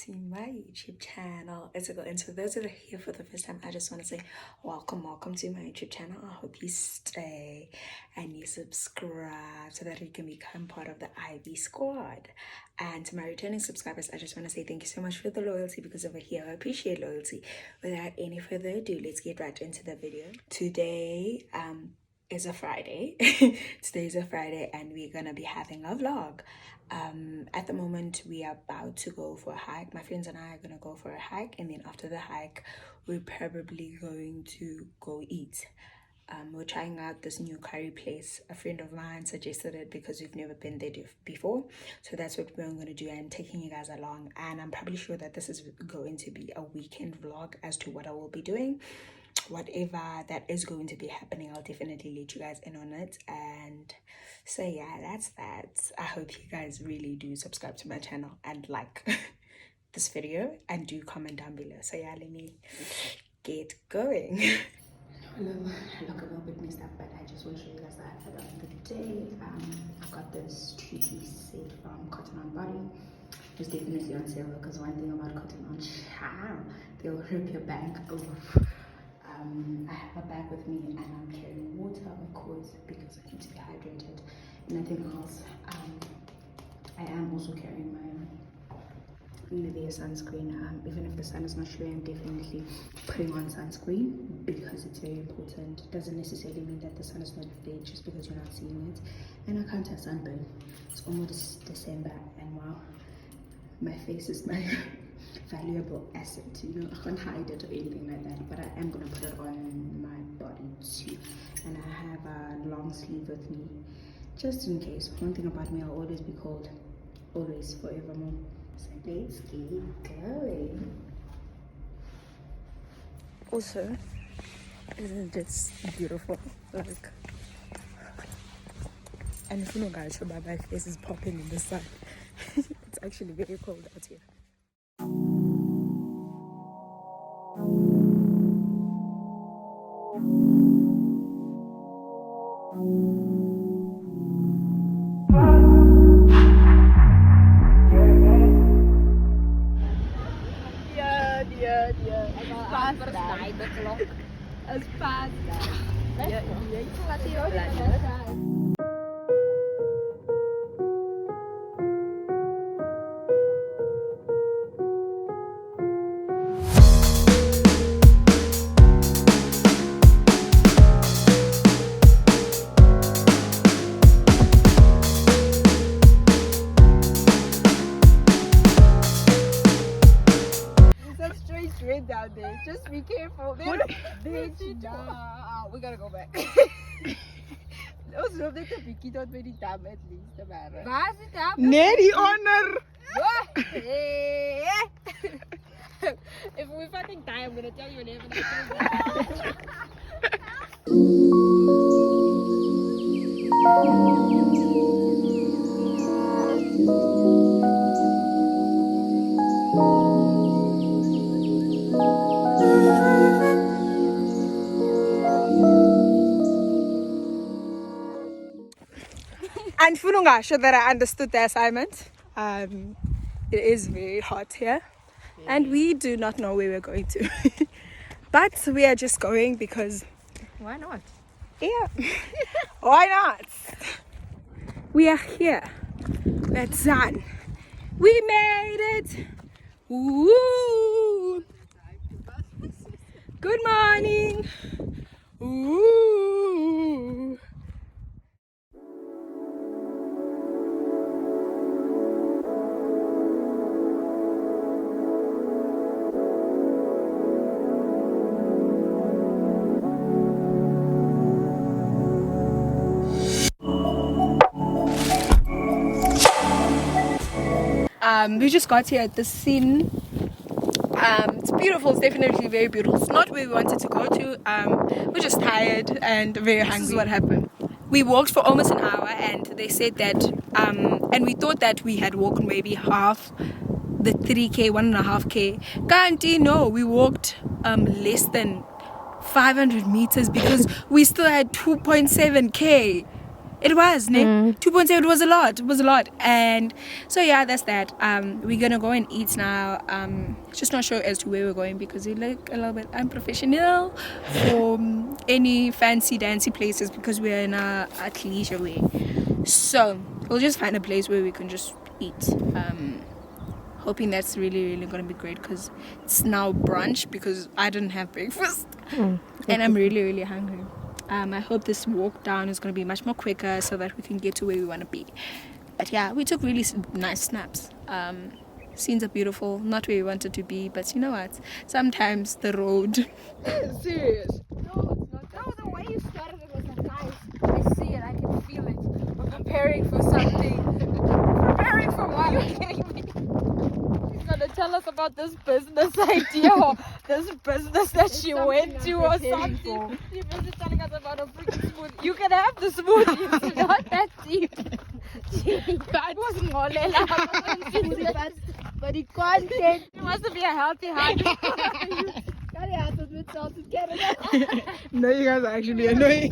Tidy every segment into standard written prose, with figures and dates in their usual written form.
to my YouTube channel. And so those that are here for the first time, I just want to say welcome to my YouTube channel. I hope you stay and you subscribe so that you can become part of the I.V Squad. And to my returning subscribers, I just want to say thank you so much for the loyalty, because over here I appreciate loyalty. Without any further ado, let's get right into the video. Today is a Friday. Today is a Friday and we're gonna be having a vlog. At the moment we are about to go for a hike. My friends and I are gonna go for a hike, and then after the hike we're probably going to go eat. We're trying out this new curry place. A friend of mine suggested it because we've never been there before, so that's what we're going to do, and taking you guys along. And I'm probably sure that this is going to be a weekend vlog as to what I will be doing. Whatever that is going to be happening, I'll definitely let you guys in on it. And so yeah, that's that. I hope you guys really do subscribe to my channel and like this video, and do comment down below. So yeah, let me get going. I look a little bit messed up, but I just want to show you guys the outfit of the day. I've got this two-piece set from Cotton On Body. It's definitely on sale, because one thing about Cotton On, they'll rip your bank off. I have a bag with me, and I'm carrying water, of course, because I need to be hydrated. Nothing else. I am also carrying my Nivea sunscreen. Even if the sun is not showing, I'm definitely putting on sunscreen because it's very important. Doesn't necessarily mean that the sun is not there just because you're not seeing it. And I can't have sunburn. It's almost December, and wow, my face is my valuable asset. You know, I can't hide it or anything like that, but I am gonna put it on my body too. And I have a long sleeve with me just in case. One thing about me, I'll always be cold, always, forevermore. So let's get going. Also, isn't this beautiful? Like, and if you know, guys, my face is popping in the sun. It's actually very cold out here. Down there. Just be careful. Bitch, nah. We gotta go back. Ons loop net 'n bietjie tot by die dam at least, maar. Waar is die dam? Nee, die honor. If we fucking die, I'm gonna tell you never. And Fununga, sure that I understood the assignment. It is very hot here, and we do not know where we're going to. But we are just going because Why not? yeah. Why not? We are here. That's done. We made it. Woo! Good morning. Ooh. We just got here at the scene. It's beautiful. It's definitely very beautiful. It's not where we wanted to go to. We're just tired and very hungry. This is what happened. We walked for almost an hour, and they said that and we thought that we had walked maybe half the 3k, 1.5k. Kanti, no, we walked less than 500 meters because we still had 2.7k. It was, ne? 2.7, it was a lot. It was a lot. And so yeah, that's that. We're gonna go and eat now. Just not sure as to where we're going because we look a little bit unprofessional for any fancy dancy places because we're in a athleisure way. So we'll just find a place where we can just eat. Hoping that's really, really gonna be great because it's now brunch because I didn't have breakfast and I'm really, really hungry. I hope this walk down is gonna be much more quicker so that we can get to where we want to be. But yeah, we took really nice snaps. Scenes are beautiful, not where we wanted to be, but you know what? Sometimes the road. Serious. No, it's not. No, the way you started it was like, guys, I see it, I can feel it. We're preparing for something. Preparing for what? Are you kidding me? She's gonna tell us about this business idea or this business that she went to or something. She's busy telling us about a freaking smoothie. You can have the smoothie, it's not that deep. God was more but the content. It must be a healthy heart. No, you guys are actually annoying.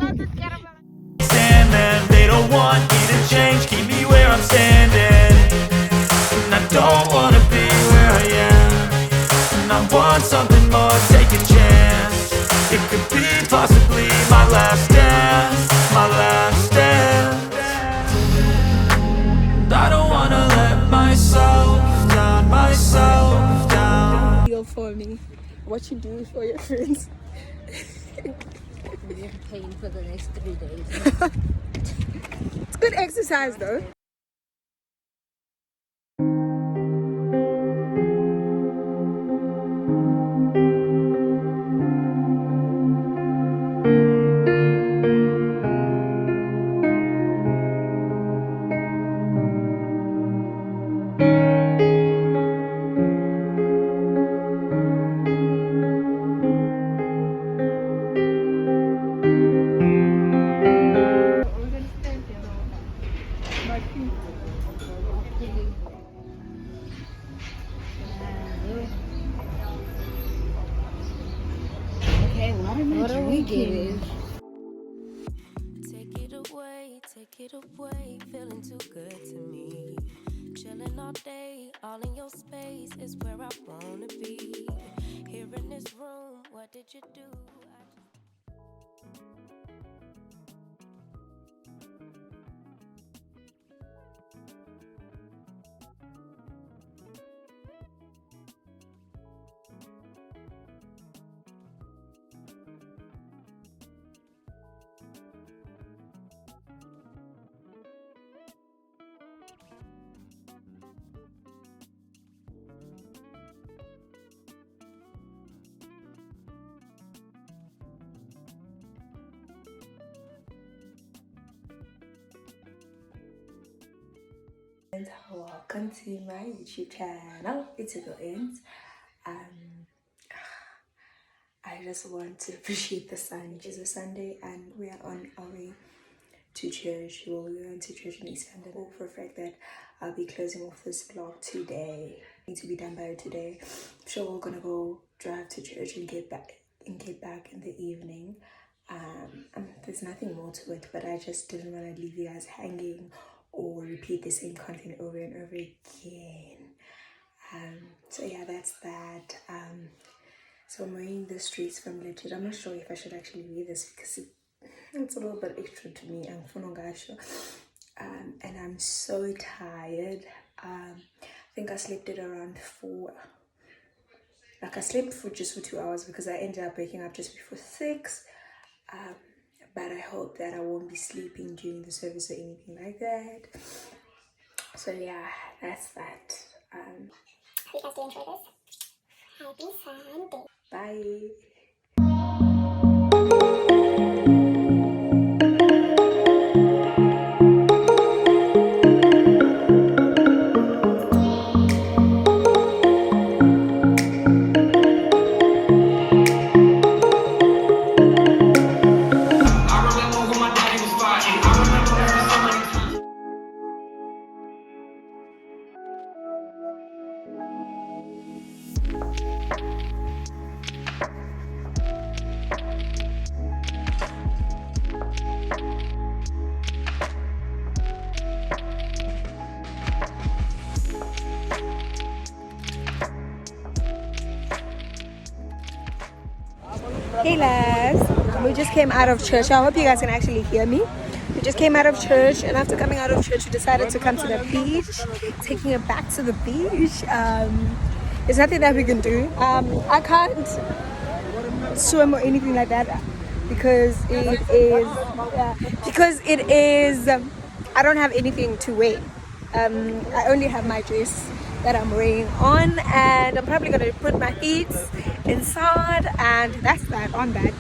Sandman, they don't want me to change, keep me where I'm standing. And I don't wanna be where I am. And I want something more, take a chance. It could be possibly my last dance, my last dance. And I don't wanna let myself down, myself down. Feel for me. What you do for your friends. We're paying for the next 3 days. It's good exercise though. What are we getting? Take it away, feeling too good to me. Chilling all day, all in your space is where I wanna be. Here in this room, what did you do? And welcome to my YouTube channel. It's your girl Indz. I just want to appreciate the sun. It's a Sunday and we are on our way to church. Well, we went to church in East London. I hope for a fact that I'll be closing off this vlog today. Need to be done by today. I'm sure we're gonna go drive to church and get back in the evening. There's nothing more to it, but I just didn't want to leave you guys hanging or repeat the same content over and over again. So yeah, that's that. So I'm wearing the Streets from Legit. I'm not sure if I should actually wear this because it's a little bit extra to me. I'm Funogasho. And I'm so tired. I think I slept at around 4. Like I slept for 2 hours because I ended up waking up just before 6. But I hope that I won't be sleeping during the service or anything like that. So yeah, that's that. Hope you guys do enjoy this. Happy Sunday. Bye. Hey lads, we just came out of church. I hope you guys can actually hear me. We just came out of church, and after coming out of church, we decided to come to the beach, taking it back to the beach. There's nothing that we can do. I can't swim or anything like that because it is I don't have anything to wear. I only have my dress that I'm wearing on, and I'm probably gonna put my feet inside, and that's that on that.